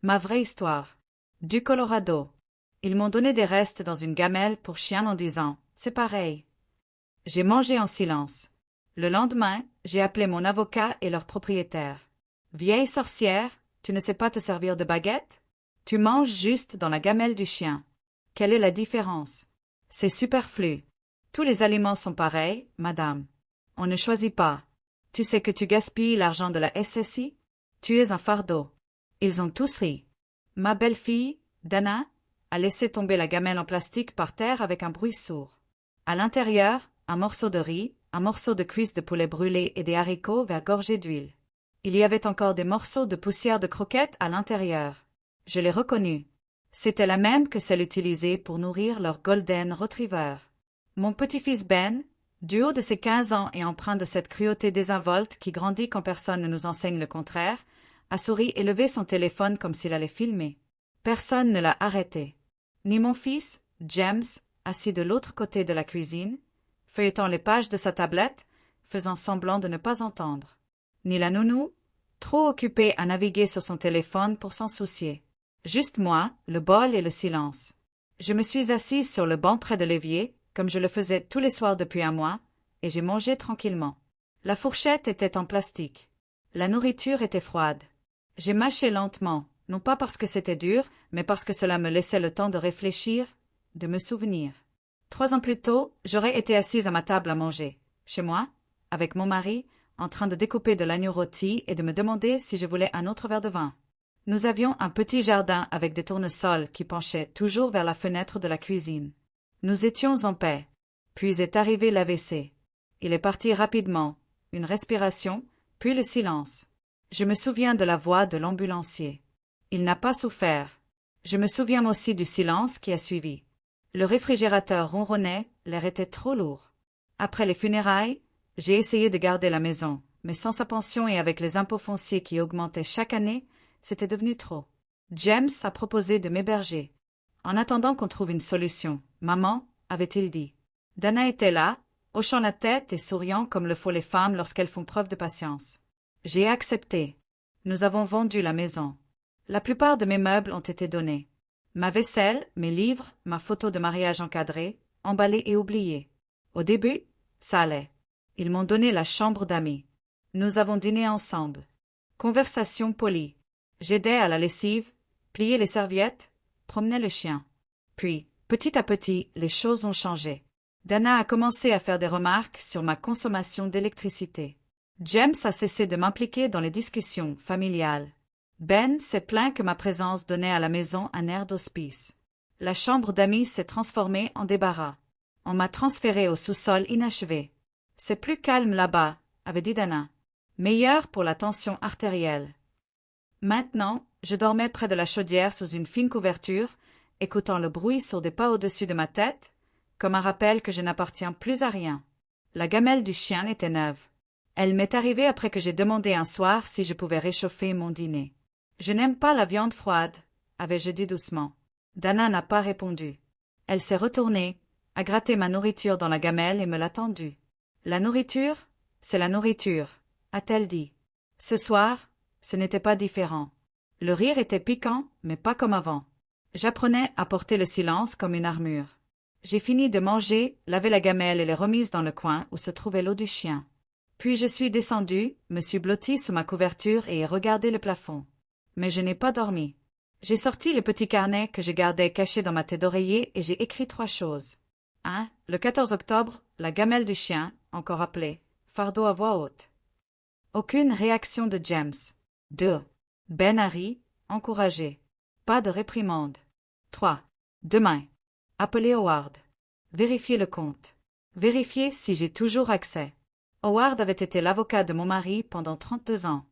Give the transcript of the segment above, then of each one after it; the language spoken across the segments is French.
Ma vraie histoire. Du Colorado. Ils m'ont donné des restes dans une gamelle pour chien en disant « c'est pareil ». J'ai mangé en silence. Le lendemain, j'ai appelé mon avocat et leur propriétaire. « Vieille sorcière, tu ne sais pas te servir de baguette? Tu manges juste dans la gamelle du chien. Quelle est la différence? C'est superflu. Tous les aliments sont pareils, madame. On ne choisit pas. Tu sais que tu gaspilles l'argent de la SSI? Tu es un fardeau. » Ils ont tous ri. Ma belle-fille, Dana, a laissé tomber la gamelle en plastique par terre avec un bruit sourd. À l'intérieur, un morceau de riz, un morceau de cuisse de poulet brûlé et des haricots verts gorgés d'huile. Il y avait encore des morceaux de poussière de croquettes à l'intérieur. Je l'ai reconnue. C'était la même que celle utilisée pour nourrir leur Golden Retriever. Mon petit-fils Ben, du haut de ses 15 ans et empreint de cette cruauté désinvolte qui grandit quand personne ne nous enseigne le contraire, a souri et levé son téléphone comme s'il allait filmer. Personne ne l'a arrêté. Ni mon fils, James, assis de l'autre côté de la cuisine, feuilletant les pages de sa tablette, faisant semblant de ne pas entendre. Ni la nounou, trop occupée à naviguer sur son téléphone pour s'en soucier. Juste moi, le bol et le silence. Je me suis assise sur le banc près de l'évier, comme je le faisais tous les soirs depuis un mois, et j'ai mangé tranquillement. La fourchette était en plastique. La nourriture était froide. J'ai mâché lentement, non pas parce que c'était dur, mais parce que cela me laissait le temps de réfléchir, de me souvenir. 3 ans plus tôt, j'aurais été assise à ma table à manger, chez moi, avec mon mari, en train de découper de l'agneau rôti et de me demander si je voulais un autre verre de vin. Nous avions un petit jardin avec des tournesols qui penchaient toujours vers la fenêtre de la cuisine. Nous étions en paix. Puis est arrivé l'AVC. Il est parti rapidement, une respiration, puis le silence. Je me souviens de la voix de l'ambulancier. Il n'a pas souffert. Je me souviens aussi du silence qui a suivi. Le réfrigérateur ronronnait, l'air était trop lourd. Après les funérailles, j'ai essayé de garder la maison, mais sans sa pension et avec les impôts fonciers qui augmentaient chaque année, c'était devenu trop. James a proposé de m'héberger. En attendant qu'on trouve une solution, maman, avait-il dit. Dana était là, hochant la tête et souriant comme le font les femmes lorsqu'elles font preuve de patience. J'ai accepté. Nous avons vendu la maison. La plupart de mes meubles ont été donnés. Ma vaisselle, mes livres, ma photo de mariage encadrée, emballée et oubliée. Au début, ça allait. Ils m'ont donné la chambre d'amis. Nous avons dîné ensemble. Conversation polie. J'aidais à la lessive, pliais les serviettes, promenais le chien. Puis, petit à petit, les choses ont changé. Dana a commencé à faire des remarques sur ma consommation d'électricité. James a cessé de m'impliquer dans les discussions familiales. Ben s'est plaint que ma présence donnait à la maison un air d'hospice. La chambre d'amis s'est transformée en débarras. On m'a transféré au sous-sol inachevé. C'est plus calme là-bas, avait dit Dana. Meilleur pour la tension artérielle. Maintenant, je dormais près de la chaudière sous une fine couverture, écoutant le bruit sur des pas au-dessus de ma tête, comme un rappel que je n'appartiens plus à rien. La gamelle du chien était neuve. Elle m'est arrivée après que j'ai demandé un soir si je pouvais réchauffer mon dîner. Je n'aime pas la viande froide, avais-je dit doucement. Dana n'a pas répondu. Elle s'est retournée, a gratté ma nourriture dans la gamelle et me l'a tendue. La nourriture, c'est la nourriture, a-t-elle dit. Ce soir, ce n'était pas différent. Le rire était piquant, mais pas comme avant. J'apprenais à porter le silence comme une armure. J'ai fini de manger, lavé la gamelle et l'ai remise dans le coin où se trouvait l'eau du chien. Puis je suis descendue, me suis blottie sous ma couverture et ai regardé le plafond. Mais je n'ai pas dormi. J'ai sorti le petit carnet que je gardais caché dans ma tête d'oreiller et j'ai écrit 3 choses. 1. Le 14 octobre, la gamelle du chien, encore appelée, fardeau à voix haute. Aucune réaction de James. 2. Ben Harry, encouragé. Pas de réprimande. 3. Demain. Appelez Howard. Vérifiez le compte. Vérifiez si j'ai toujours accès. Howard avait été l'avocat de mon mari pendant 32 ans.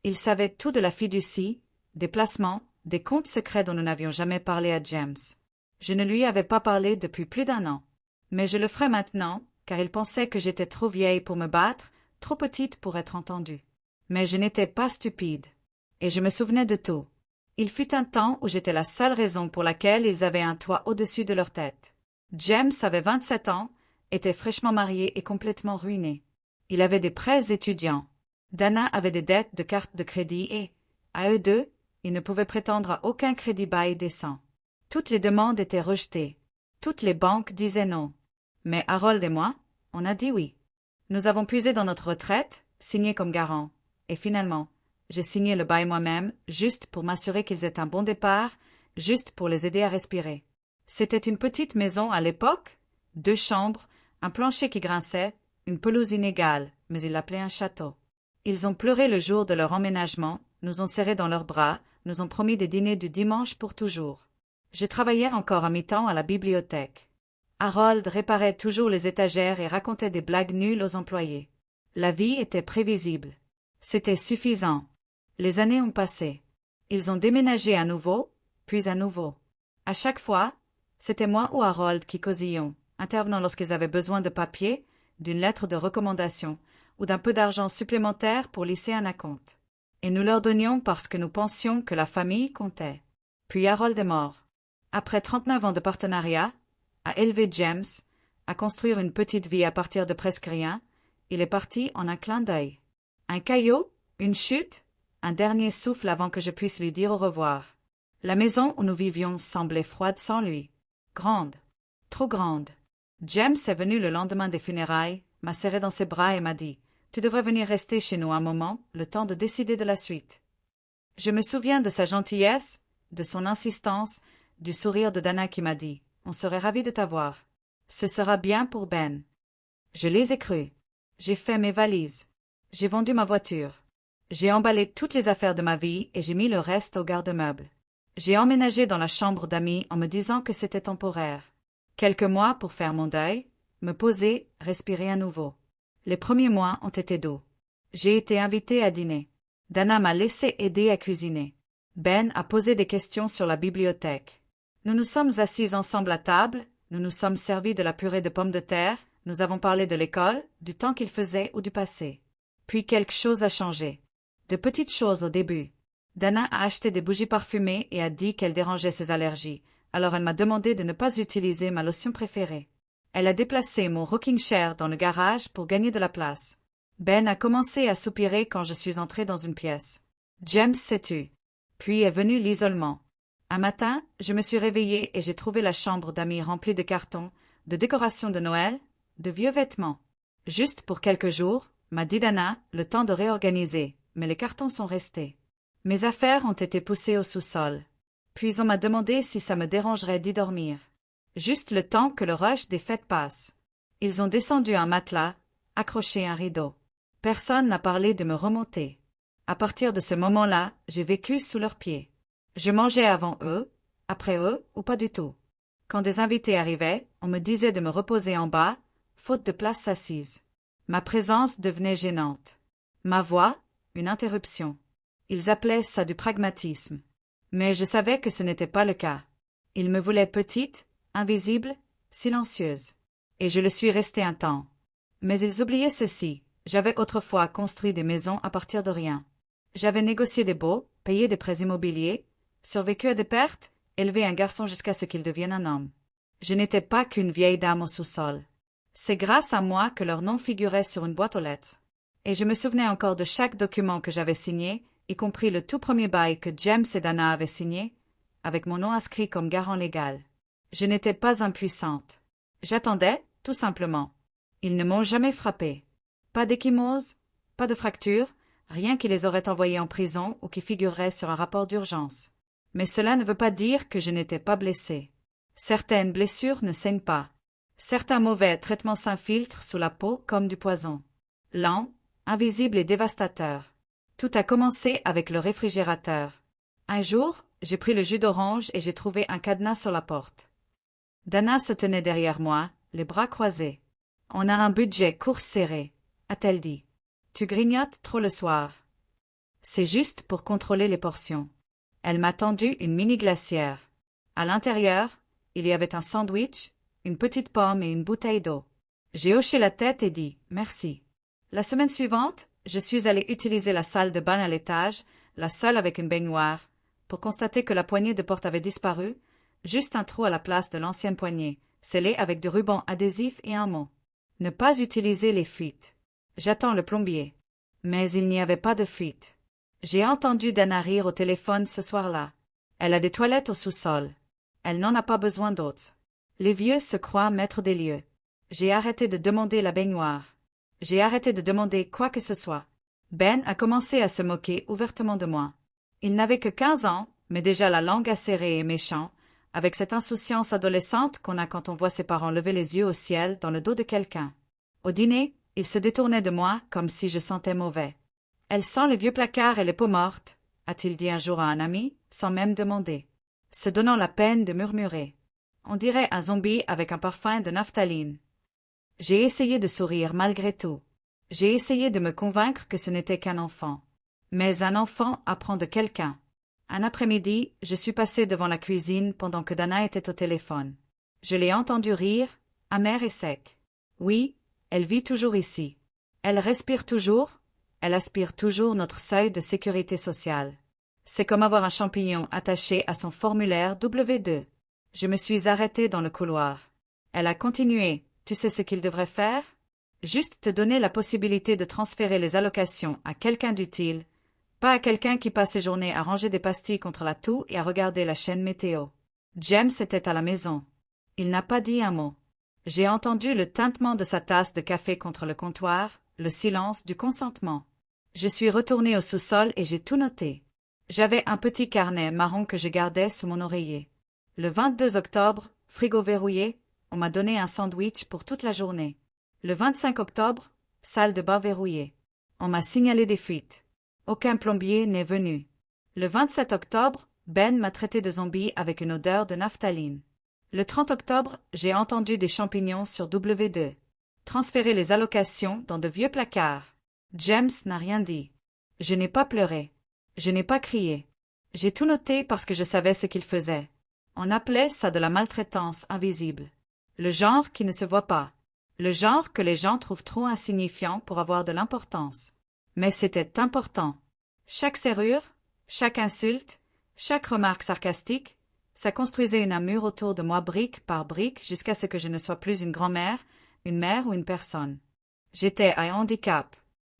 Il savait tout de la fiducie, des placements, des comptes secrets dont nous n'avions jamais parlé à James. Je ne lui avais pas parlé depuis plus d'1 an. Mais je le ferai maintenant, car il pensait que j'étais trop vieille pour me battre, trop petite pour être entendue. Mais je n'étais pas stupide. Et je me souvenais de tout. Il fut un temps où j'étais la seule raison pour laquelle ils avaient un toit au-dessus de leur tête. James avait 27 ans, était fraîchement marié et complètement ruiné. Il avait des prêts étudiants. Dana avait des dettes de cartes de crédit et, à eux deux, Il ne pouvait prétendre à aucun crédit bail décent. Toutes les demandes étaient rejetées. Toutes les banques disaient non. Mais Harold et moi, on a dit oui. Nous avons puisé dans notre retraite, signé comme garant. Et finalement, j'ai signé le bail moi-même, juste pour m'assurer qu'ils aient un bon départ, juste pour les aider à respirer. C'était une petite maison à l'époque, 2 chambres, un plancher qui grinçait, une pelouse inégale, mais ils l'appelaient un château. Ils ont pleuré le jour de leur emménagement, nous ont serrés dans leurs bras, nous ont promis des dîners du dimanche pour toujours. Je travaillais encore à mi-temps à la bibliothèque. Harold réparait toujours les étagères et racontait des blagues nulles aux employés. La vie était prévisible. C'était suffisant. Les années ont passé. Ils ont déménagé à nouveau, puis à nouveau. À chaque fois, c'était moi ou Harold qui causillions, intervenant lorsqu'ils avaient besoin de papier, d'une lettre de recommandation ou d'un peu d'argent supplémentaire pour lisser un acompte. Et nous leur donnions parce que nous pensions que la famille comptait. Puis Harold est mort. Après 39 ans de partenariat, à élever James, à construire une petite vie à partir de presque rien, il est parti en un clin d'œil. Un caillot, une chute, un dernier souffle avant que je puisse lui dire au revoir. La maison où nous vivions semblait froide sans lui. Grande. Trop grande. James est venu le lendemain des funérailles, m'a serré dans ses bras et m'a dit « Tu devrais venir rester chez nous un moment, le temps de décider de la suite. » Je me souviens de sa gentillesse, de son insistance, du sourire de Dana qui m'a dit « On serait ravis de t'avoir. Ce sera bien pour Ben. » Je les ai crus. J'ai fait mes valises. J'ai vendu ma voiture. J'ai emballé toutes les affaires de ma vie et j'ai mis le reste au garde-meuble. J'ai emménagé dans la chambre d'amis en me disant que c'était temporaire. Quelques mois pour faire mon deuil, me poser, respirer à nouveau. Les premiers mois ont été doux. J'ai été invitée à dîner. Dana m'a laissé aider à cuisiner. Ben a posé des questions sur la bibliothèque. Nous nous sommes assis ensemble à table, nous nous sommes servis de la purée de pommes de terre, nous avons parlé de l'école, du temps qu'il faisait ou du passé. Puis quelque chose a changé. De petites choses au début. Dana a acheté des bougies parfumées et a dit qu'elles dérangeaient ses allergies, alors elle m'a demandé de ne pas utiliser ma lotion préférée. Elle a déplacé mon rocking chair dans le garage pour gagner de la place. Ben a commencé à soupirer quand je suis entrée dans une pièce. James s'est tu. Puis est venu l'isolement. Un matin, je me suis réveillée et j'ai trouvé la chambre d'amis remplie de cartons, de décorations de Noël, de vieux vêtements. Juste pour quelques jours, m'a dit Dana, le temps de réorganiser, mais les cartons sont restés. Mes affaires ont été poussées au sous-sol. Puis on m'a demandé si ça me dérangerait d'y dormir. Juste le temps que le rush des fêtes passe. Ils ont descendu un matelas, accroché un rideau. Personne n'a parlé de me remonter. À partir de ce moment-là, j'ai vécu sous leurs pieds. Je mangeais avant eux, après eux ou pas du tout. Quand des invités arrivaient, on me disait de me reposer en bas, faute de place assise. Ma présence devenait gênante. Ma voix, une interruption. Ils appelaient ça du pragmatisme. Mais je savais que ce n'était pas le cas. Ils me voulaient petite, invisible, silencieuse. Et je le suis restée un temps. Mais ils oubliaient ceci. J'avais autrefois construit des maisons à partir de rien. J'avais négocié des baux, payé des prêts immobiliers, survécu à des pertes, élevé un garçon jusqu'à ce qu'il devienne un homme. Je n'étais pas qu'une vieille dame au sous-sol. C'est grâce à moi que leur nom figurait sur une boîte aux lettres. Et je me souvenais encore de chaque document que j'avais signé, y compris le tout premier bail que James et Dana avaient signé, avec mon nom inscrit comme garant légal. Je n'étais pas impuissante. J'attendais, tout simplement. Ils ne m'ont jamais frappé. Pas d'échymose, pas de fracture, rien qui les aurait envoyés en prison ou qui figurerait sur un rapport d'urgence. Mais cela ne veut pas dire que je n'étais pas blessée. Certaines blessures ne saignent pas. Certains mauvais traitements s'infiltrent sous la peau comme du poison. Lent, invisible et dévastateur. Tout a commencé avec le réfrigérateur. Un jour, j'ai pris le jus d'orange et j'ai trouvé un cadenas sur la porte. Dana se tenait derrière moi, les bras croisés. « On a un budget course serré », a-t-elle dit. « Tu grignotes trop le soir. » C'est juste pour contrôler les portions. Elle m'a tendu une mini-glacière. À l'intérieur, il y avait un sandwich, une petite pomme et une bouteille d'eau. J'ai hoché la tête et dit « Merci ». La semaine suivante, je suis allée utiliser la salle de bain à l'étage, la seule avec une baignoire, pour constater que la poignée de porte avait disparu, juste un trou à la place de l'ancienne poignée, scellée avec du ruban adhésif et un mot. Ne pas utiliser les fuites. J'attends le plombier. Mais il n'y avait pas de fuite. J'ai entendu Dana rire au téléphone ce soir-là. Elle a des toilettes au sous-sol. Elle n'en a pas besoin d'autres. Les vieux se croient maîtres des lieux. J'ai arrêté de demander la baignoire. J'ai arrêté de demander quoi que ce soit. Ben a commencé à se moquer ouvertement de moi. Il n'avait que 15 ans, mais déjà la langue acérée et méchant, avec cette insouciance adolescente qu'on a quand on voit ses parents lever les yeux au ciel dans le dos de quelqu'un. Au dîner, il se détournait de moi comme si je sentais mauvais. « Elle sent les vieux placards et les peaux mortes », a-t-il dit un jour à un ami, sans même demander, se donnant la peine de murmurer. On dirait un zombie avec un parfum de naphtaline. J'ai essayé de sourire malgré tout. J'ai essayé de me convaincre que ce n'était qu'un enfant. Mais un enfant apprend de quelqu'un. Un après-midi, je suis passé devant la cuisine pendant que Dana était au téléphone. Je l'ai entendu rire, amer et sec. Oui, elle vit toujours ici. Elle respire toujours, elle aspire toujours notre seuil de sécurité sociale. C'est comme avoir un champignon attaché à son formulaire W2. Je me suis arrêtée dans le couloir. Elle a continué. Tu sais ce qu'il devrait faire? Juste te donner la possibilité de transférer les allocations à quelqu'un d'utile, pas à quelqu'un qui passe ses journées à ranger des pastilles contre la toux et à regarder la chaîne météo. James était à la maison. Il n'a pas dit un mot. J'ai entendu le tintement de sa tasse de café contre le comptoir, le silence du consentement. Je suis retournée au sous-sol et j'ai tout noté. J'avais un petit carnet marron que je gardais sous mon oreiller. Le 22 octobre, frigo verrouillé, on m'a donné un sandwich pour toute la journée. Le 25 octobre, salle de bain verrouillée. On m'a signalé des fuites. Aucun plombier n'est venu. Le 27 octobre, Ben m'a traité de zombie avec une odeur de naphtaline. Le 30 octobre, j'ai entendu des champignons sur W2. Transférer les allocations dans de vieux placards. James n'a rien dit. Je n'ai pas pleuré. Je n'ai pas crié. J'ai tout noté parce que je savais ce qu'il faisait. On appelait ça de la maltraitance invisible. Le genre qui ne se voit pas. Le genre que les gens trouvent trop insignifiant pour avoir de l'importance. Mais c'était important. Chaque serrure, chaque insulte, chaque remarque sarcastique, ça construisait une armure autour de moi brique par brique jusqu'à ce que je ne sois plus une grand-mère, une mère ou une personne. J'étais un handicap.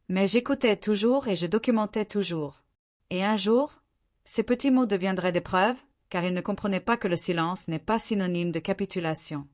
Mais j'écoutais toujours et je documentais toujours. Et un jour, ces petits mots deviendraient des preuves, car ils ne comprenaient pas que le silence n'est pas synonyme de capitulation.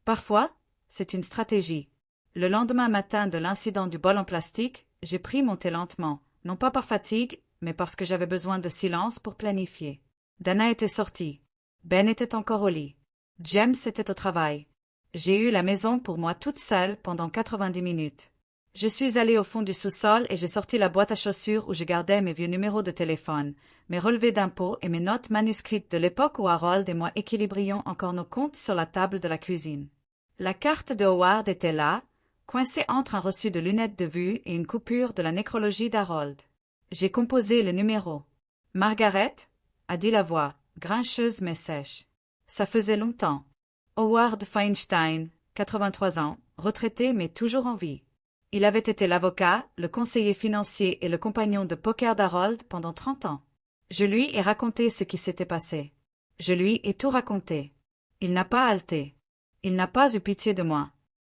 Parfois, c'est une stratégie. Le lendemain matin de l'incident du bol en plastique, j'ai pris mon thé lentement, non pas par fatigue, mais parce que j'avais besoin de silence pour planifier. Dana était sortie. Ben était encore au lit. James était au travail. J'ai eu la maison pour moi toute seule pendant 90 minutes. Je suis allée au fond du sous-sol et j'ai sorti la boîte à chaussures où je gardais mes vieux numéros de téléphone, mes relevés d'impôts et mes notes manuscrites de l'époque où Harold et moi équilibrions encore nos comptes sur la table de la cuisine. La carte de Howard était là, coincée entre un reçu de lunettes de vue et une coupure de la nécrologie d'Harold. J'ai composé le numéro. « Margaret » a dit la voix, grincheuse mais sèche. Ça faisait longtemps. Howard Feinstein, 83 ans, retraité mais toujours en vie. Il avait été l'avocat, le conseiller financier et le compagnon de poker d'Harold pendant 30 ans. Je lui ai raconté ce qui s'était passé. Je lui ai tout raconté. Il n'a pas halté. Il n'a pas eu pitié de moi.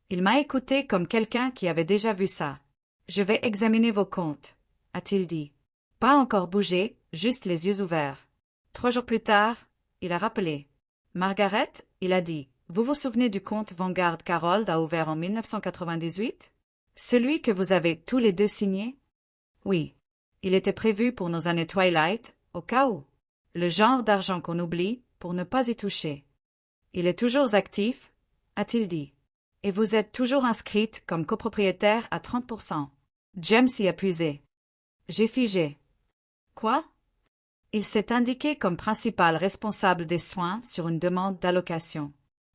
Il m'a écouté comme quelqu'un qui avait déjà vu ça. « Je vais examiner vos comptes », a-t-il dit. Pas encore bougé, juste les yeux ouverts. 3 jours plus tard, il a rappelé. « Margaret », il a dit, « vous vous souvenez du compte Vanguard qu'Harold a ouvert en 1998 ? Celui que vous avez tous les deux signé ? Oui. Il était prévu pour nos années Twilight, au cas où. Le genre d'argent qu'on oublie pour ne pas y toucher. Il est toujours actif, a-t-il dit. Et vous êtes toujours inscrite comme copropriétaire à 30%. James y a puisé. J'ai figé. Quoi? Il s'est indiqué comme principal responsable des soins sur une demande d'allocation.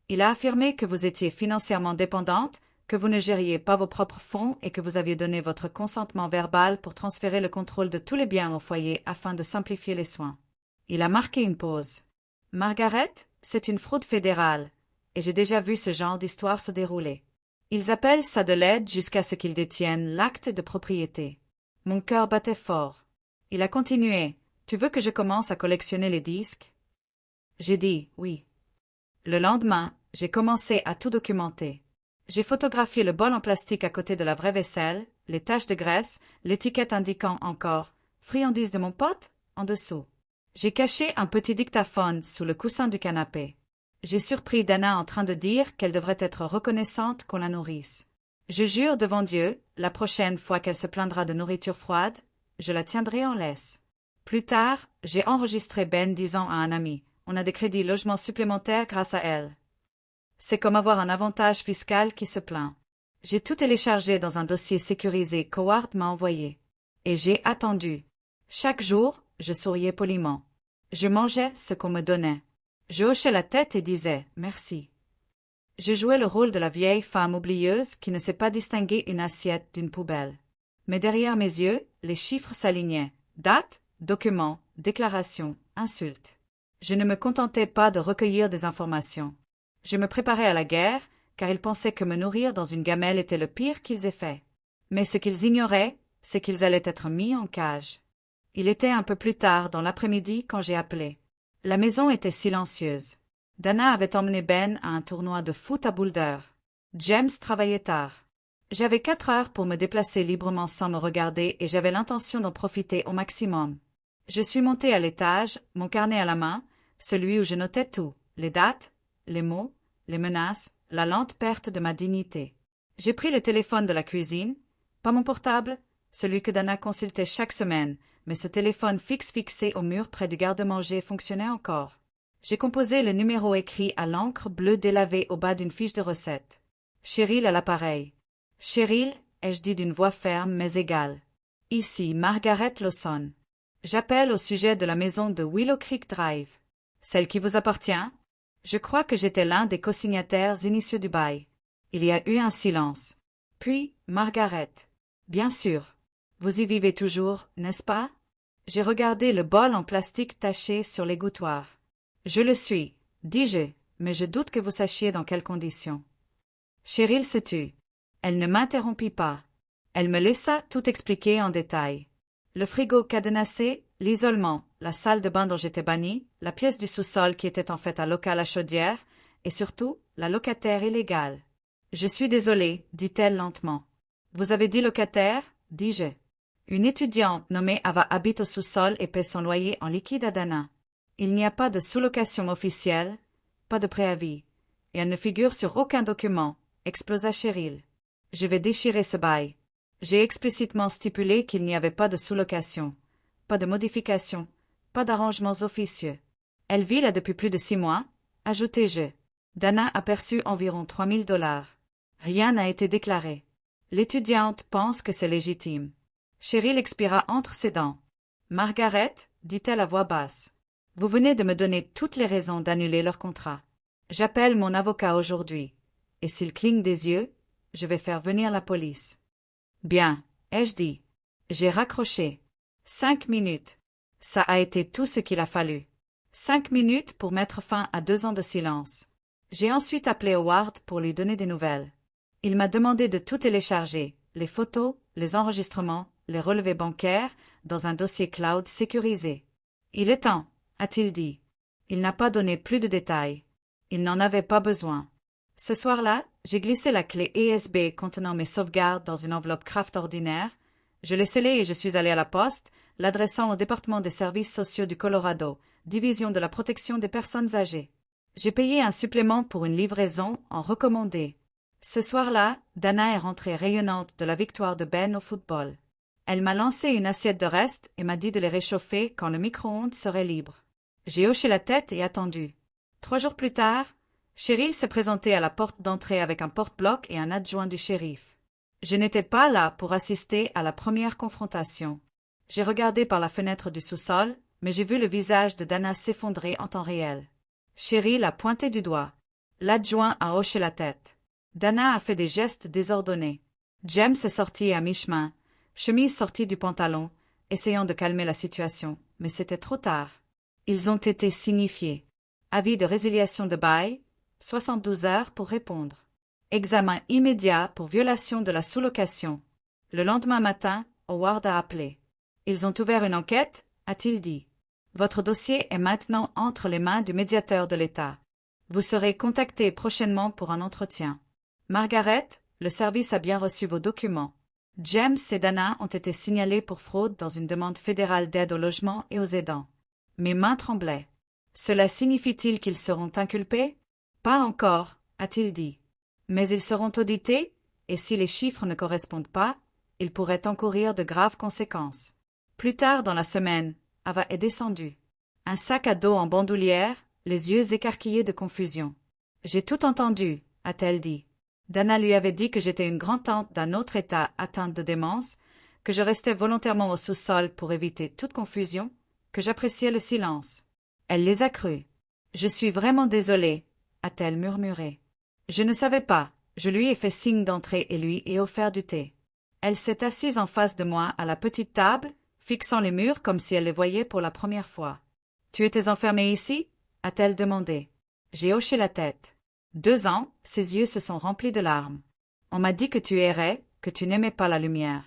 Il a affirmé que vous étiez financièrement dépendante, que vous ne gériez pas vos propres fonds et que vous aviez donné votre consentement verbal pour transférer le contrôle de tous les biens au foyer afin de simplifier les soins. Il a marqué une pause. Margaret, c'est une fraude fédérale, et j'ai déjà vu ce genre d'histoire se dérouler. Ils appellent ça de l'aide jusqu'à ce qu'ils détiennent l'acte de propriété. Mon cœur battait fort. Il a continué. Tu veux que je commence à collectionner les disques? J'ai dit oui. Le lendemain, j'ai commencé à tout documenter. J'ai photographié le bol en plastique à côté de la vraie vaisselle, les taches de graisse, l'étiquette indiquant encore Friandise de mon pote, en dessous. J'ai caché un petit dictaphone sous le coussin du canapé. J'ai surpris Dana en train de dire qu'elle devrait être reconnaissante qu'on la nourrisse. Je jure devant Dieu, la prochaine fois qu'elle se plaindra de nourriture froide, je la tiendrai en laisse. Plus tard, j'ai enregistré Ben disant à un ami, on a des crédits logements supplémentaires grâce à elle. C'est comme avoir un avantage fiscal qui se plaint. J'ai tout téléchargé dans un dossier sécurisé qu'Howard m'a envoyé. Et j'ai attendu. Chaque jour, je souriais poliment. Je mangeais ce qu'on me donnait. Je hochais la tête et disais « merci ». Je jouais le rôle de la vieille femme oublieuse qui ne sait pas distinguer une assiette d'une poubelle. Mais derrière mes yeux, les chiffres s'alignaient. Date, document, déclaration, insulte. Je ne me contentais pas de recueillir des informations. Je me préparais à la guerre, car ils pensaient que me nourrir dans une gamelle était le pire qu'ils aient fait. Mais ce qu'ils ignoraient, c'est qu'ils allaient être mis en cage. Il était un peu plus tard dans l'après-midi quand j'ai appelé. La maison était silencieuse. Dana avait emmené Ben à un tournoi de foot à Boulder. James travaillait tard. J'avais 4 heures pour me déplacer librement sans me regarder et j'avais l'intention d'en profiter au maximum. Je suis montée à l'étage, mon carnet à la main, celui où je notais tout, les dates, les mots, les menaces, la lente perte de ma dignité. J'ai pris le téléphone de la cuisine, pas mon portable, celui que Dana consultait chaque semaine, mais ce téléphone fixe fixé au mur près du garde-manger fonctionnait encore. J'ai composé le numéro écrit à l'encre bleue délavée au bas d'une fiche de recette. Cheryl à l'appareil. Cheryl, ai-je dit d'une voix ferme mais égale. Ici, Margaret Lawson. J'appelle au sujet de la maison de Willow Creek Drive. Celle qui vous appartient? Je crois que j'étais l'un des co-signataires initiaux du bail. Il y a eu un silence. Puis, Margaret. Bien sûr. Vous y vivez toujours, n'est-ce pas? J'ai regardé le bol en plastique taché sur l'égouttoir. Je le suis, dis-je, mais je doute que vous sachiez dans quelles conditions. Cheryl se tut. Elle ne m'interrompit pas. Elle me laissa tout expliquer en détail. Le frigo cadenassé, l'isolement, la salle de bain dont j'étais bannie, la pièce du sous-sol qui était en fait un local à chaudière, et surtout, la locataire illégale. Je suis désolée, dit-elle lentement. Vous avez dit locataire, dis-je. Une étudiante nommée Ava habite au sous-sol et paie son loyer en liquide à Dana. Il n'y a pas de sous-location officielle, pas de préavis, et elle ne figure sur aucun document, explosa Cheryl. Je vais déchirer ce bail. J'ai explicitement stipulé qu'il n'y avait pas de sous-location, pas de modification, pas d'arrangements officieux. Elle vit là depuis plus de 6 mois, ajoutai-je. Dana a perçu environ $3,000. Rien n'a été déclaré. L'étudiante pense que c'est légitime. Cheryl expira entre ses dents. Margaret, dit-elle à voix basse, vous venez de me donner toutes les raisons d'annuler leur contrat. J'appelle mon avocat aujourd'hui, et s'il cligne des yeux, je vais faire venir la police. Bien, ai-je dit. J'ai raccroché. 5 minutes. Ça a été tout ce qu'il a fallu. 5 minutes pour mettre fin à 2 ans de silence. J'ai ensuite appelé Howard pour lui donner des nouvelles. Il m'a demandé de tout télécharger, les photos, les enregistrements, les relevés bancaires, dans un dossier cloud sécurisé. Il est temps, a-t-il dit. Il n'a pas donné plus de détails. Il n'en avait pas besoin. Ce soir-là, j'ai glissé la clé ESB contenant mes sauvegardes dans une enveloppe Kraft ordinaire. Je l'ai scellée et je suis allé à la poste, l'adressant au département des services sociaux du Colorado, division de la protection des personnes âgées. J'ai payé un supplément pour une livraison en recommandé. Ce soir-là, Dana est rentrée rayonnante de la victoire de Ben au football. Elle m'a lancé une assiette de restes et m'a dit de les réchauffer quand le micro-ondes serait libre. J'ai hoché la tête et attendu. 3 jours plus tard, Cheryl s'est présentée à la porte d'entrée avec un porte-bloc et un adjoint du shérif. Je n'étais pas là pour assister à la première confrontation. J'ai regardé par la fenêtre du sous-sol, mais j'ai vu le visage de Dana s'effondrer en temps réel. Cheryl a pointé du doigt. L'adjoint a hoché la tête. Dana a fait des gestes désordonnés. James est sorti à mi-chemin, chemise sortie du pantalon, essayant de calmer la situation, mais c'était trop tard. Ils ont été signifiés. Avis de résiliation de bail, 72 heures pour répondre. Examen immédiat pour violation de la sous-location. Le lendemain matin, Howard a appelé. Ils ont ouvert une enquête, a-t-il dit. Votre dossier est maintenant entre les mains du médiateur de l'État. Vous serez contacté prochainement pour un entretien. Margaret, le service a bien reçu vos documents. James et Dana ont été signalés pour fraude dans une demande fédérale d'aide au logement et aux aidants. Mes mains tremblaient. Cela signifie-t-il qu'ils seront inculpés? Pas encore, a-t-il dit. Mais ils seront audités, et si les chiffres ne correspondent pas, ils pourraient encourir de graves conséquences. Plus tard dans la semaine, Ava est descendue. Un sac à dos en bandoulière, les yeux écarquillés de confusion. J'ai tout entendu, a-t-elle dit. Dana lui avait dit que j'étais une grand-tante d'un autre état atteinte de démence, que je restais volontairement au sous-sol pour éviter toute confusion, que j'appréciais le silence. Elle les a crus. Je suis vraiment désolée, a-t-elle murmuré. Je ne savais pas, je lui ai fait signe d'entrer et lui ai offert du thé. Elle s'est assise en face de moi à la petite table, fixant les murs comme si elle les voyait pour la première fois. Tu étais enfermée ici? A-t-elle demandé. J'ai hoché la tête. 2 ans, ses yeux se sont remplis de larmes. On m'a dit que tu errais, que tu n'aimais pas la lumière.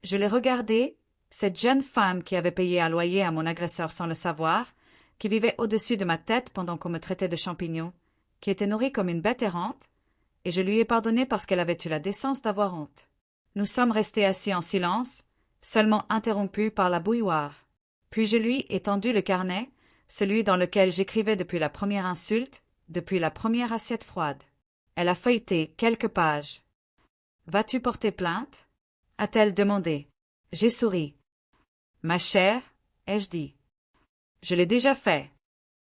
Je l'ai regardée, cette jeune femme qui avait payé un loyer à mon agresseur sans le savoir, qui vivait au-dessus de ma tête pendant qu'on me traitait de champignon, qui était nourrie comme une bête errante, et je lui ai pardonné parce qu'elle avait eu la décence d'avoir honte. Nous sommes restés assis en silence, seulement interrompus par la bouilloire. Puis je lui ai tendu le carnet, celui dans lequel j'écrivais depuis la première insulte, depuis la première assiette froide. Elle a feuilleté quelques pages. « Vas-tu porter plainte ?» a-t-elle demandé. J'ai souri. « Ma chère, ai-je dit. Je l'ai déjà fait. »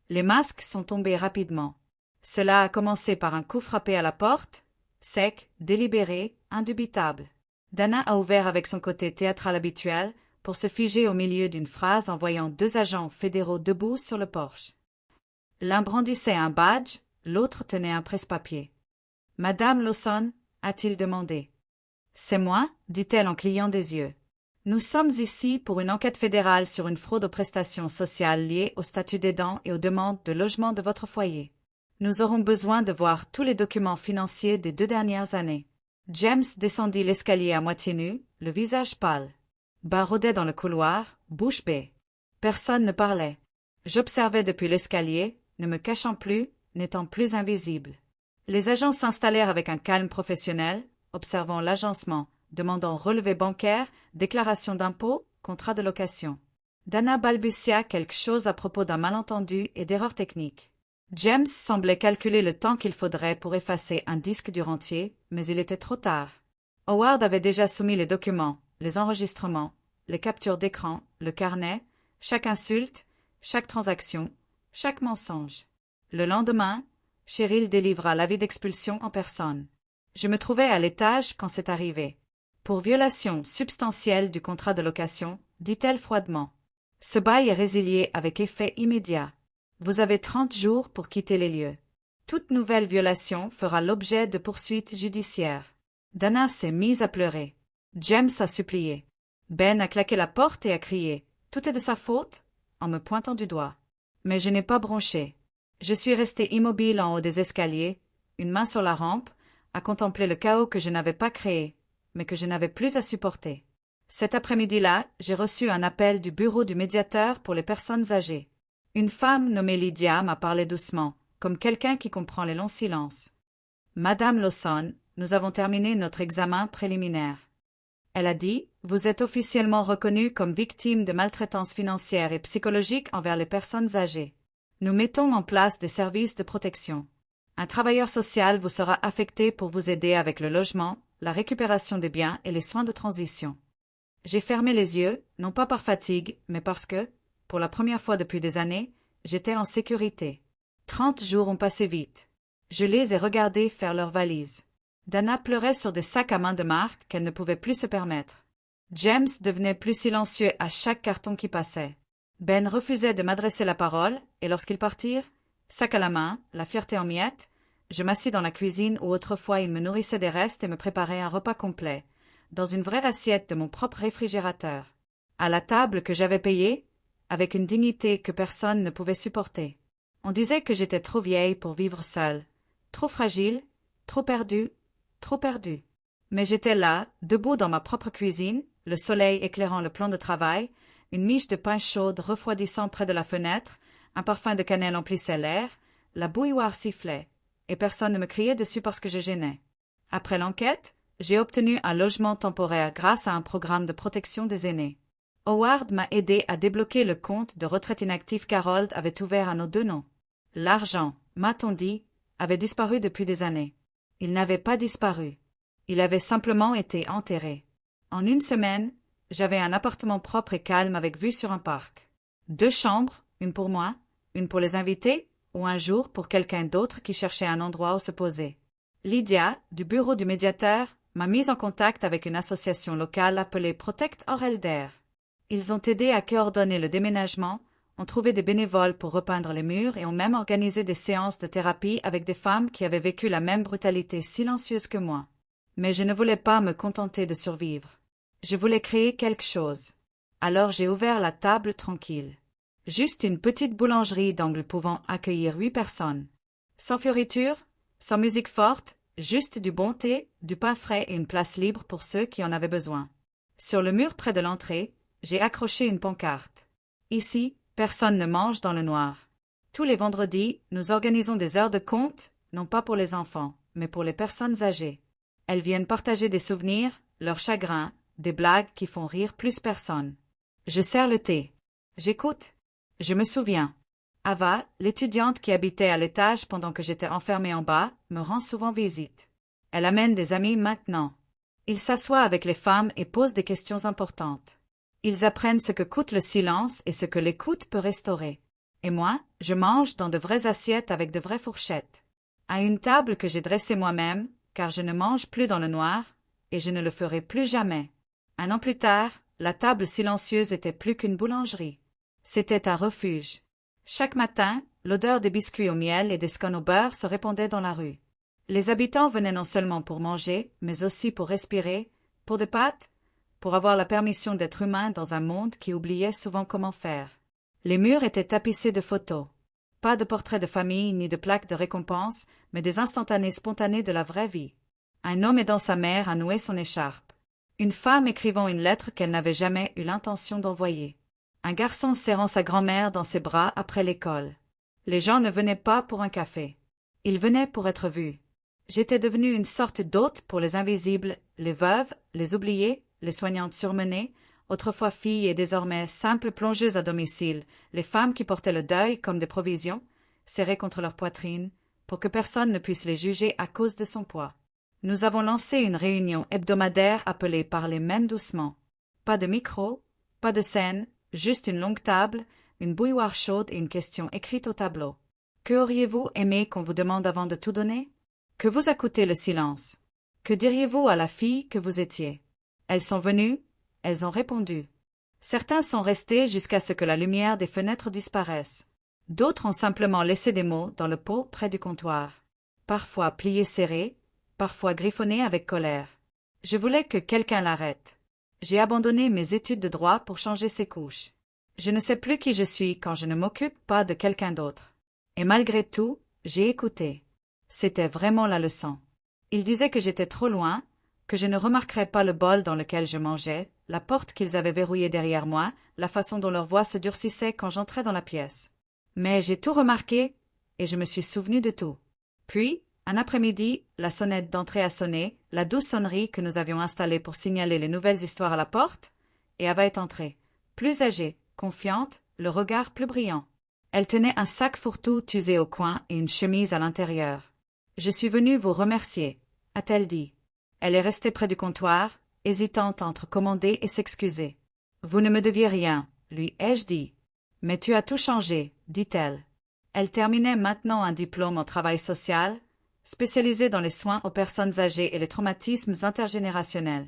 Les masques sont tombés rapidement. Cela a commencé par un coup frappé à la porte, sec, délibéré, indubitable. Dana a ouvert avec son côté théâtral habituel pour se figer au milieu d'une phrase en voyant 2 agents fédéraux debout sur le porche. L'un brandissait un badge, l'autre tenait un presse-papier. « Madame Lawson ?» a-t-il demandé. « C'est moi » dit-elle en clignant des yeux. « Nous sommes ici pour une enquête fédérale sur une fraude aux prestations sociales liées au statut d'aidant et aux demandes de logement de votre foyer. Nous aurons besoin de voir tous les documents financiers des 2 dernières années. » James descendit l'escalier à moitié nu, le visage pâle. Bas rôdait dans le couloir, bouche bée. Personne ne parlait. J'observais depuis l'escalier, ne me cachant plus, n'étant plus invisible. Les agents s'installèrent avec un calme professionnel, observant l'agencement, demandant relevé bancaire, déclaration d'impôt, contrat de location. Dana balbutia quelque chose à propos d'un malentendu et d'erreurs techniques. James semblait calculer le temps qu'il faudrait pour effacer un disque dur entier, mais il était trop tard. Howard avait déjà soumis les documents, les enregistrements, les captures d'écran, le carnet, chaque insulte, chaque transaction, chaque mensonge. Le lendemain, Cheryl délivra l'avis d'expulsion en personne. Je me trouvais à l'étage quand c'est arrivé. Pour violation substantielle du contrat de location, dit-elle froidement. Ce bail est résilié avec effet immédiat. Vous avez 30 jours pour quitter les lieux. Toute nouvelle violation fera l'objet de poursuites judiciaires. Dana s'est mise à pleurer. James a supplié. Ben a claqué la porte et a crié « Tout est de sa faute ?» en me pointant du doigt. Mais je n'ai pas bronché. Je suis resté immobile en haut des escaliers, une main sur la rampe, à contempler le chaos que je n'avais pas créé, mais que je n'avais plus à supporter. Cet après-midi-là, j'ai reçu un appel du bureau du médiateur pour les personnes âgées. Une femme nommée Lydia m'a parlé doucement, comme quelqu'un qui comprend les longs silences. « Madame Lawson, nous avons terminé notre examen préliminaire. » Elle a dit « Vous êtes officiellement reconnue comme victime de maltraitance financière et psychologique envers les personnes âgées. Nous mettons en place des services de protection. Un travailleur social vous sera affecté pour vous aider avec le logement, la récupération des biens et les soins de transition. » J'ai fermé les yeux, non pas par fatigue, mais parce que, pour la première fois depuis des années, j'étais en sécurité. 30 jours ont passé vite. Je les ai regardés faire leurs valises. Dana pleurait sur des sacs à main de marque qu'elle ne pouvait plus se permettre. James devenait plus silencieux à chaque carton qui passait. Ben refusait de m'adresser la parole, et lorsqu'ils partirent, sac à la main, la fierté en miettes, je m'assis dans la cuisine où autrefois il me nourrissait des restes et me préparait un repas complet, dans une vraie assiette de mon propre réfrigérateur. À la table que j'avais payée, avec une dignité que personne ne pouvait supporter. On disait que j'étais trop vieille pour vivre seule, trop fragile, trop perdue. Mais j'étais là, debout dans ma propre cuisine, le soleil éclairant le plan de travail, une miche de pain chaude refroidissant près de la fenêtre, un parfum de cannelle emplissait l'air, la bouilloire sifflait, et personne ne me criait dessus parce que je gênais. Après l'enquête, j'ai obtenu un logement temporaire grâce à un programme de protection des aînés. Howard m'a aidé à débloquer le compte de retraite inactif qu'Harold avait ouvert à nos deux noms. L'argent, m'a-t-on dit, avait disparu depuis des années. Il n'avait pas disparu. Il avait simplement été enterré. En une semaine, j'avais un appartement propre et calme avec vue sur un parc. 2 chambres, une pour moi, une pour les invités, ou un jour pour quelqu'un d'autre qui cherchait un endroit où se poser. Lydia, du bureau du médiateur, m'a mise en contact avec une association locale appelée Protect Orelder. Ils ont aidé à coordonner le déménagement, ont trouvé des bénévoles pour repeindre les murs et ont même organisé des séances de thérapie avec des femmes qui avaient vécu la même brutalité silencieuse que moi. Mais je ne voulais pas me contenter de survivre. Je voulais créer quelque chose. Alors j'ai ouvert la table tranquille. Juste une petite boulangerie d'angle pouvant accueillir 8 personnes. Sans fioritures, sans musique forte, juste du bon thé, du pain frais et une place libre pour ceux qui en avaient besoin. Sur le mur près de l'entrée, j'ai accroché une pancarte. Ici, personne ne mange dans le noir. Tous les vendredis, nous organisons des heures de conte, non pas pour les enfants, mais pour les personnes âgées. Elles viennent partager des souvenirs, leurs chagrins, des blagues qui font rire plus personne. Je sers le thé. J'écoute. Je me souviens. Ava, l'étudiante qui habitait à l'étage pendant que j'étais enfermée en bas, me rend souvent visite. Elle amène des amis maintenant. Ils s'assoient avec les femmes et posent des questions importantes. Ils apprennent ce que coûte le silence et ce que l'écoute peut restaurer. Et moi, je mange dans de vraies assiettes avec de vraies fourchettes. À une table que j'ai dressée moi-même, car je ne mange plus dans le noir, et je ne le ferai plus jamais. 1 an plus tard, la table silencieuse était plus qu'une boulangerie. C'était un refuge. Chaque matin, l'odeur des biscuits au miel et des scones au beurre se répandait dans la rue. Les habitants venaient non seulement pour manger, mais aussi pour respirer, pour des pâtes, pour avoir la permission d'être humain dans un monde qui oubliait souvent comment faire. Les murs étaient tapissés de photos. Pas de portraits de famille ni de plaques de récompense, mais des instantanés spontanés de la vraie vie. Un homme aidant sa mère à nouer son écharpe. Une femme écrivant une lettre qu'elle n'avait jamais eu l'intention d'envoyer. Un garçon serrant sa grand-mère dans ses bras après l'école. Les gens ne venaient pas pour un café. Ils venaient pour être vus. J'étais devenue une sorte d'hôte pour les invisibles, les veuves, les oubliées, les soignantes surmenées, autrefois filles et désormais simples plongeuses à domicile, les femmes qui portaient le deuil comme des provisions, serrées contre leur poitrine, pour que personne ne puisse les juger à cause de son poids. Nous avons lancé une réunion hebdomadaire appelée Parler même doucement. Pas de micro, pas de scène, juste une longue table, une bouilloire chaude et une question écrite au tableau. Que auriez-vous aimé qu'on vous demande avant de tout donner? Que vous a coûté le silence? Que diriez-vous à la fille que vous étiez? Elles sont venues, elles ont répondu. Certains sont restés jusqu'à ce que la lumière des fenêtres disparaisse. D'autres ont simplement laissé des mots dans le pot près du comptoir. Parfois pliés serrés, parfois griffonnés avec colère. Je voulais que quelqu'un l'arrête. J'ai abandonné mes études de droit pour changer ses couches. Je ne sais plus qui je suis quand je ne m'occupe pas de quelqu'un d'autre. Et malgré tout, j'ai écouté. C'était vraiment la leçon. Ils disaient que j'étais trop loin, que je ne remarquerais pas le bol dans lequel je mangeais, la porte qu'ils avaient verrouillée derrière moi, la façon dont leur voix se durcissait quand j'entrais dans la pièce. Mais j'ai tout remarqué, et je me suis souvenu de tout. Puis, un après-midi, la sonnette d'entrée a sonné, la douce sonnerie que nous avions installée pour signaler les nouvelles histoires à la porte, et Ava est entrée, plus âgée, confiante, le regard plus brillant. Elle tenait un sac fourre-tout usé au coin et une chemise à l'intérieur. « Je suis venue vous remercier », a-t-elle dit. Elle est restée près du comptoir, hésitante entre commander et s'excuser. « Vous ne me deviez rien, lui ai-je dit. Mais tu as tout changé, dit-elle. Elle terminait maintenant un diplôme en travail social, spécialisé dans les soins aux personnes âgées et les traumatismes intergénérationnels.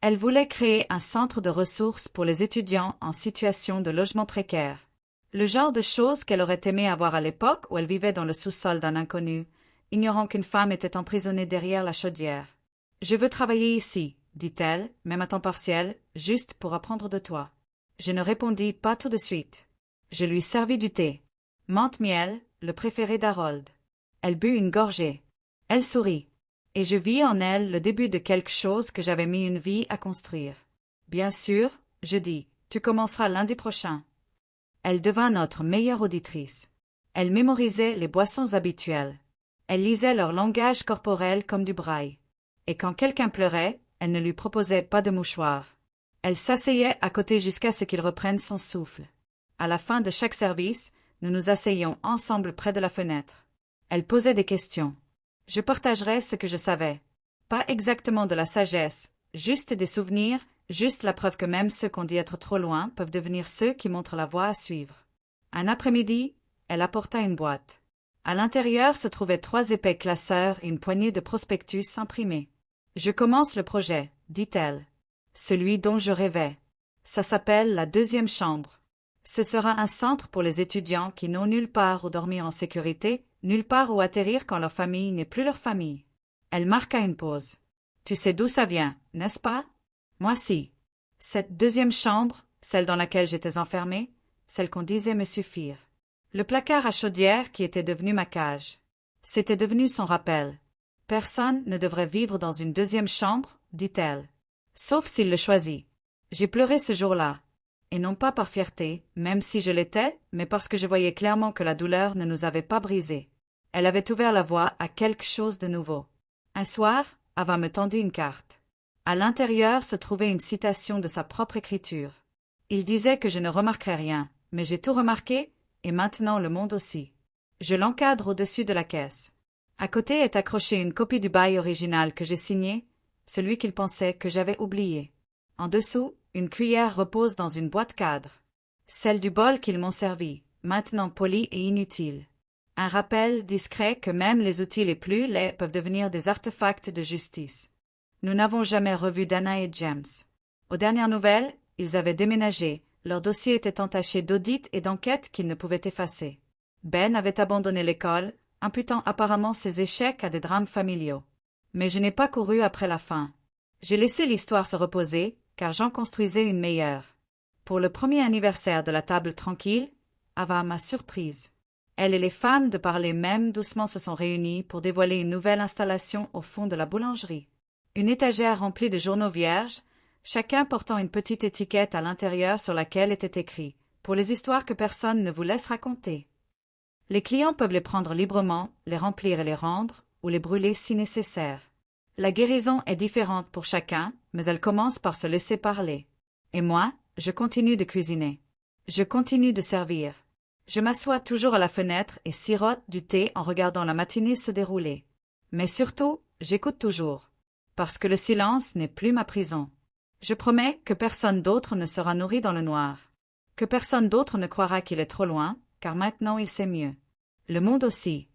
Elle voulait créer un centre de ressources pour les étudiants en situation de logement précaire. Le genre de choses qu'elle aurait aimé avoir à l'époque où elle vivait dans le sous-sol d'un inconnu, ignorant qu'une femme était emprisonnée derrière la chaudière. « Je veux travailler ici, dit-elle, même à temps partiel, juste pour apprendre de toi. » Je ne répondis pas tout de suite. Je lui servis du thé. Menthe-miel, le préféré d'Harold. Elle but une gorgée. Elle sourit. Et je vis en elle le début de quelque chose que j'avais mis une vie à construire. « Bien sûr, je dis, tu commenceras lundi prochain. » Elle devint notre meilleure auditrice. Elle mémorisait les boissons habituelles. Elle lisait leur langage corporel comme du braille. et quand quelqu'un pleurait, elle ne lui proposait pas de mouchoir. Elle s'asseyait à côté jusqu'à ce qu'il reprenne son souffle. À la fin de chaque service, nous nous asseyions ensemble près de la fenêtre. Elle posait des questions. Je partagerais ce que je savais. Pas exactement de la sagesse, juste des souvenirs, juste la preuve que même ceux qu'on dit être trop loin peuvent devenir ceux qui montrent la voie à suivre. Un après-midi, elle apporta une boîte. À l'intérieur se trouvaient 3 épais classeurs et une poignée de prospectus imprimés. « Je commence le projet, dit-elle. Celui dont je rêvais. Ça s'appelle la 2e chambre. Ce sera un centre pour les étudiants qui n'ont nulle part où dormir en sécurité, nulle part où atterrir quand leur famille n'est plus leur famille. » Elle marqua une pause. « Tu sais d'où ça vient, n'est-ce pas? » « Moi si. Cette 2e chambre, celle dans laquelle j'étais enfermée, celle qu'on disait me suffire. Le placard à chaudière qui était devenu ma cage. C'était devenu son rappel. Personne ne devrait vivre dans une 2e chambre, dit-elle. Sauf s'il le choisit. J'ai pleuré ce jour-là. Et non pas par fierté, même si je l'étais, mais parce que je voyais clairement que la douleur ne nous avait pas brisés. Elle avait ouvert la voie à quelque chose de nouveau. Un soir, Ava me tendit une carte. À l'intérieur se trouvait une citation de sa propre écriture. Il disait que je ne remarquerais rien, mais j'ai tout remarqué, et maintenant le monde aussi. Je l'encadre au-dessus de la caisse. À côté est accrochée une copie du bail original que j'ai signé, celui qu'il pensait que j'avais oublié. En dessous, une cuillère repose dans une boîte cadre. Celle du bol qu'ils m'ont servi, maintenant poli et inutile. Un rappel discret que même les outils les plus laids peuvent devenir des artefacts de justice. Nous n'avons jamais revu Dana et James. Aux dernières nouvelles, ils avaient déménagé, leur dossier était entaché d'audits et d'enquêtes qu'ils ne pouvaient effacer. Ben avait abandonné l'école, imputant apparemment ses échecs à des drames familiaux. Mais je n'ai pas couru après la fin. J'ai laissé l'histoire se reposer, car j'en construisais une meilleure. Pour le premier anniversaire de la table tranquille, Ava m'a surprise. Elle et les femmes de parler même doucement se sont réunies pour dévoiler une nouvelle installation au fond de la boulangerie. Une étagère remplie de journaux vierges, chacun portant une petite étiquette à l'intérieur sur laquelle était écrit « Pour les histoires que personne ne vous laisse raconter ». Les clients peuvent les prendre librement, les remplir et les rendre, ou les brûler si nécessaire. La guérison est différente pour chacun, mais elle commence par se laisser parler. Et moi, je continue de cuisiner. Je continue de servir. Je m'assois toujours à la fenêtre et sirote du thé en regardant la matinée se dérouler. Mais surtout, j'écoute toujours. Parce que le silence n'est plus ma prison. Je promets que personne d'autre ne sera nourri dans le noir. Que personne d'autre ne croira qu'il est trop loin, car maintenant il sait mieux. Le monde aussi.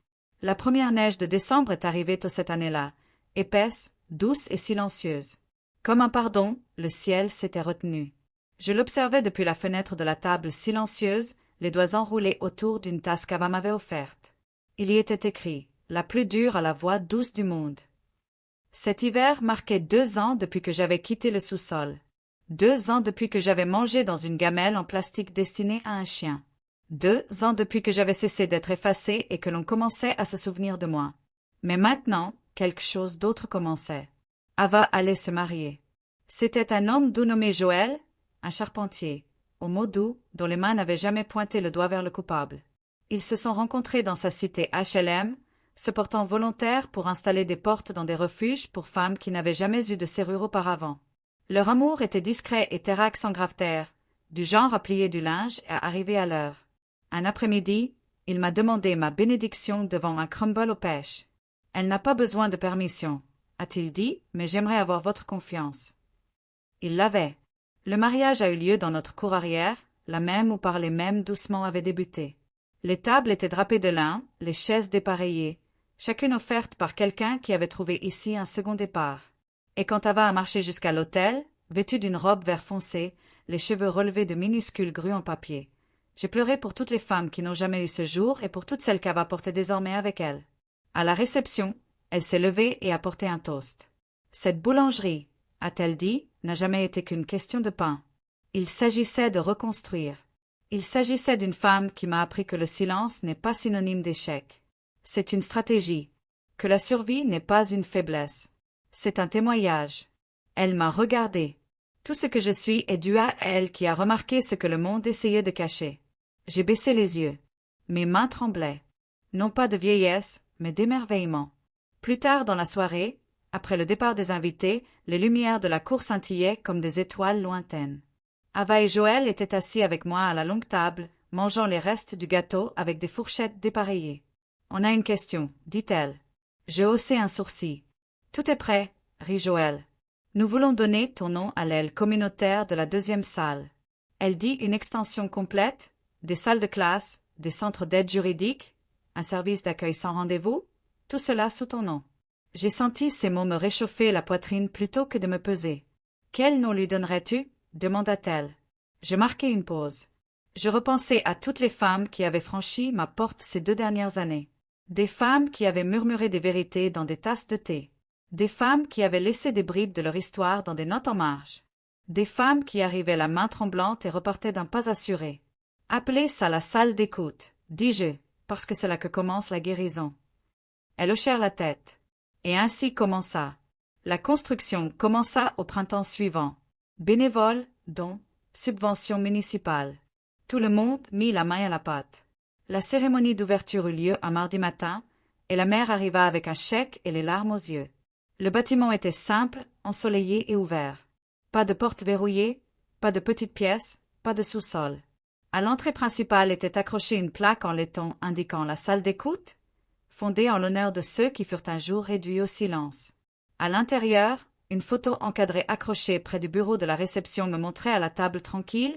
La première neige de décembre est arrivée tôt cette année-là, épaisse, douce et silencieuse. Comme un pardon, le ciel s'était retenu. Je l'observais depuis la fenêtre de la table silencieuse, les doigts enroulés autour d'une tasse qu'Ava m'avait offerte. Il y était écrit « La plus dure à la voix douce du monde ». Cet hiver marquait 2 ans depuis que j'avais quitté le sous-sol. 2 ans depuis que j'avais mangé dans une gamelle en plastique destinée à un chien. 2 ans depuis que j'avais cessé d'être effacé et que l'on commençait à se souvenir de moi. Mais maintenant, quelque chose d'autre commençait. Ava allait se marier. C'était un homme doux nommé Joël, un charpentier, aux mots doux, dont les mains n'avaient jamais pointé le doigt vers le coupable. Ils se sont rencontrés dans sa cité HLM, se portant volontaires pour installer des portes dans des refuges pour femmes qui n'avaient jamais eu de serrure auparavant. Leur amour était discret et terraque sans grave-terre, du genre à plier du linge et à arriver à l'heure. Un après-midi, il m'a demandé ma bénédiction devant un crumble aux pêches. « Elle n'a pas besoin de permission, » a-t-il dit, « mais j'aimerais avoir votre confiance. » Il l'avait. Le mariage a eu lieu dans notre cour arrière, la même où parler même doucement avait débuté. Les tables étaient drapées de lin, les chaises dépareillées, chacune offerte par quelqu'un qui avait trouvé ici un second départ. Et quand Ava a marché jusqu'à l'hôtel, vêtue d'une robe vert foncé, les cheveux relevés de minuscules grues en papier, j'ai pleuré pour toutes les femmes qui n'ont jamais eu ce jour et pour toutes celles qu'Ava portait désormais avec elle. À la réception, elle s'est levée et a porté un toast. Cette boulangerie, a-t-elle dit, n'a jamais été qu'une question de pain. Il s'agissait de reconstruire. Il s'agissait d'une femme qui m'a appris que le silence n'est pas synonyme d'échec. C'est une stratégie. Que la survie n'est pas une faiblesse. C'est un témoignage. Elle m'a regardé. Tout ce que je suis est dû à elle qui a remarqué ce que le monde essayait de cacher. J'ai baissé les yeux. Mes mains tremblaient. Non pas de vieillesse, mais d'émerveillement. Plus tard dans la soirée, Après le départ des invités, les lumières de la cour scintillaient comme des étoiles lointaines. Ava et Joël étaient assis avec moi à la longue table, mangeant les restes du gâteau avec des fourchettes dépareillées. « On a une question, dit-elle. Je haussai un sourcil. « Tout est prêt, rit Joël. Nous voulons donner ton nom à l'aile communautaire de la deuxième salle. » Elle dit une extension complète, des salles de classe, des centres d'aide juridique, un service d'accueil sans rendez-vous, tout cela sous ton nom. J'ai senti ces mots me réchauffer la poitrine plutôt que de me peser. « Quel nom lui donnerais-tu » demanda-t-elle. Je marquai une pause. Je repensai à toutes les femmes qui avaient franchi ma porte ces 2 dernières années. Des femmes qui avaient murmuré des vérités dans des tasses de thé. Des femmes qui avaient laissé des bribes de leur histoire dans des notes en marge. Des femmes qui arrivaient la main tremblante et repartaient d'un pas assuré. « Appelez ça la salle d'écoute, dis-je, parce que c'est là que commence la guérison. » Elles hochèrent la tête. Et ainsi commença. La construction commença au printemps suivant. Bénévoles, dons, subventions municipales. Tout le monde mit la main à la pâte. La cérémonie d'ouverture eut lieu un mardi matin, et la mère arriva avec un chèque et les larmes aux yeux. Le bâtiment était simple, ensoleillé et ouvert. Pas de porte verrouillée, pas de petites pièces, pas de sous-sol. À l'entrée principale était accrochée une plaque en laiton indiquant la salle d'écoute, fondée en l'honneur de ceux qui furent un jour réduits au silence. À l'intérieur, une photo encadrée accrochée près du bureau de la réception me montrait à la table tranquille,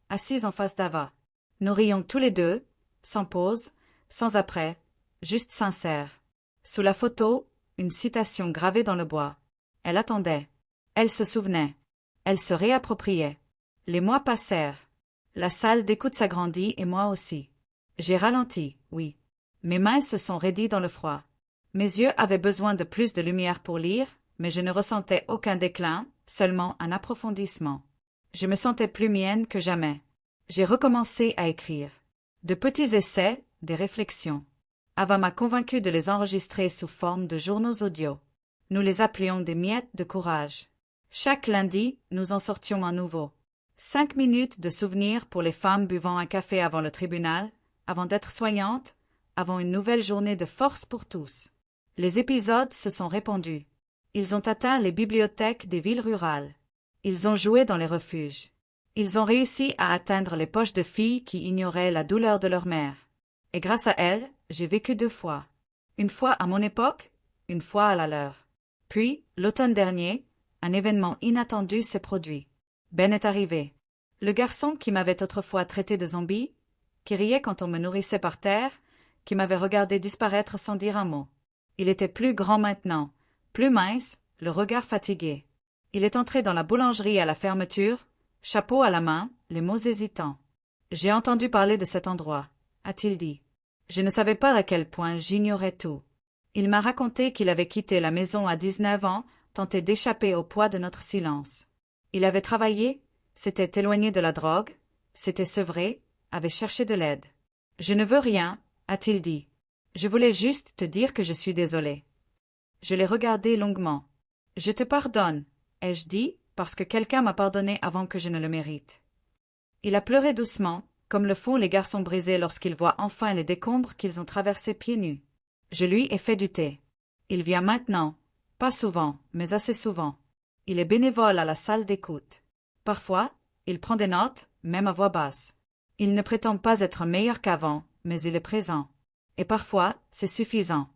assise en face d'Ava. Nous rions tous les deux, sans pause, sans après, juste sincères. Sous la photo, une citation gravée dans le bois. Elle attendait. Elle se souvenait. Elle se réappropriait. Les mois passèrent. La salle d'écoute s'agrandit et moi aussi. J'ai ralenti, oui. Mes mains se sont raidies dans le froid. Mes yeux avaient besoin de plus de lumière pour lire, mais je ne ressentais aucun déclin, seulement un approfondissement. Je me sentais plus mienne que jamais. J'ai recommencé à écrire. De petits essais, des réflexions. Ava m'a convaincu de les enregistrer sous forme de journaux audio. Nous les appelions des miettes de courage. Chaque lundi, nous en sortions un nouveau. 5 minutes de souvenirs pour les femmes buvant un café avant le tribunal, avant d'être soignantes, avant une nouvelle journée de force pour tous. Les épisodes se sont répandus. Ils ont atteint les bibliothèques des villes rurales. Ils ont joué dans les refuges. Ils ont réussi à atteindre les poches de filles qui ignoraient la douleur de leur mère. Et grâce à elles, j'ai vécu 2 fois. Une fois à mon époque, une fois à la leur. Puis, l'automne dernier, un événement inattendu s'est produit. Ben est arrivé. Le garçon qui m'avait autrefois traité de zombie, qui riait quand on me nourrissait par terre, qui m'avait regardé disparaître sans dire un mot. Il était plus grand maintenant, plus mince, le regard fatigué. Il est entré dans la boulangerie à la fermeture, chapeau à la main, les mots hésitants. « J'ai entendu parler de cet endroit », a-t-il dit. Je ne savais pas à quel point j'ignorais tout. Il m'a raconté qu'il avait quitté la maison à 19 ans, tenté d'échapper au poids de notre silence. Il avait travaillé, s'était éloigné de la drogue, s'était sevré, avait cherché de l'aide. « Je ne veux rien », a-t-il dit. « Je voulais juste te dire que je suis désolé. » Je l'ai regardé longuement. « Je te pardonne », ai-je dit, parce que quelqu'un m'a pardonné avant que je ne le mérite. Il a pleuré doucement, comme le font les garçons brisés lorsqu'ils voient enfin les décombres qu'ils ont traversés pieds nus. Je lui ai fait du thé. Il vient maintenant, pas souvent, mais assez souvent. Il est bénévole à la salle d'écoute. Parfois, il prend des notes, même à voix basse. Il ne prétend pas être meilleur qu'avant, mais il est présent. Et parfois, c'est suffisant.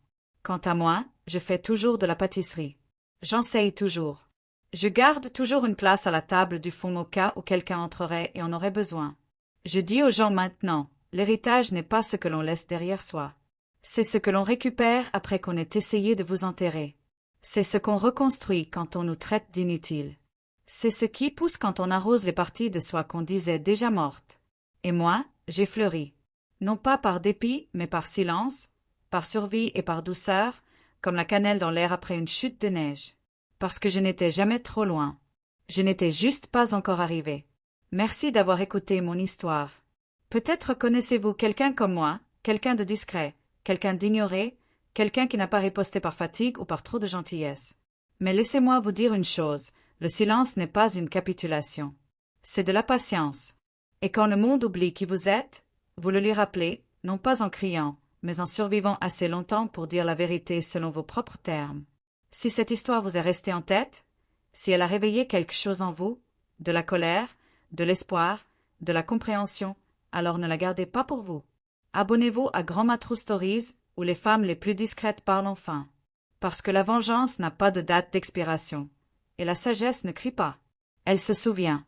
Quant à moi, je fais toujours de la pâtisserie. J'enseigne toujours. Je garde toujours une place à la table du fond au cas où quelqu'un entrerait et en aurait besoin. Je dis aux gens maintenant, l'héritage n'est pas ce que l'on laisse derrière soi. C'est ce que l'on récupère après qu'on ait essayé de vous enterrer. C'est ce qu'on reconstruit quand on nous traite d'inutiles. C'est ce qui pousse quand on arrose les parties de soi qu'on disait déjà mortes. Et moi, j'ai fleuri. Non pas par dépit, mais par silence, par survie et par douceur, comme la cannelle dans l'air après une chute de neige. Parce que je n'étais jamais trop loin. Je n'étais juste pas encore arrivé. Merci d'avoir écouté mon histoire. Peut-être connaissez-vous quelqu'un comme moi, quelqu'un de discret, quelqu'un d'ignoré, quelqu'un qui n'a pas riposté par fatigue ou par trop de gentillesse. Mais laissez-moi vous dire une chose, le silence n'est pas une capitulation. C'est de la patience. Et quand le monde oublie qui vous êtes, vous le lui rappelez, non pas en criant, mais en survivant assez longtemps pour dire la vérité selon vos propres termes. Si cette histoire vous est restée en tête, si elle a réveillé quelque chose en vous, de la colère, de l'espoir, de la compréhension, alors ne la gardez pas pour vous. Abonnez-vous à Grand Matrou Stories, où les femmes les plus discrètes parlent enfin. Parce que la vengeance n'a pas de date d'expiration. Et la sagesse ne crie pas. Elle se souvient.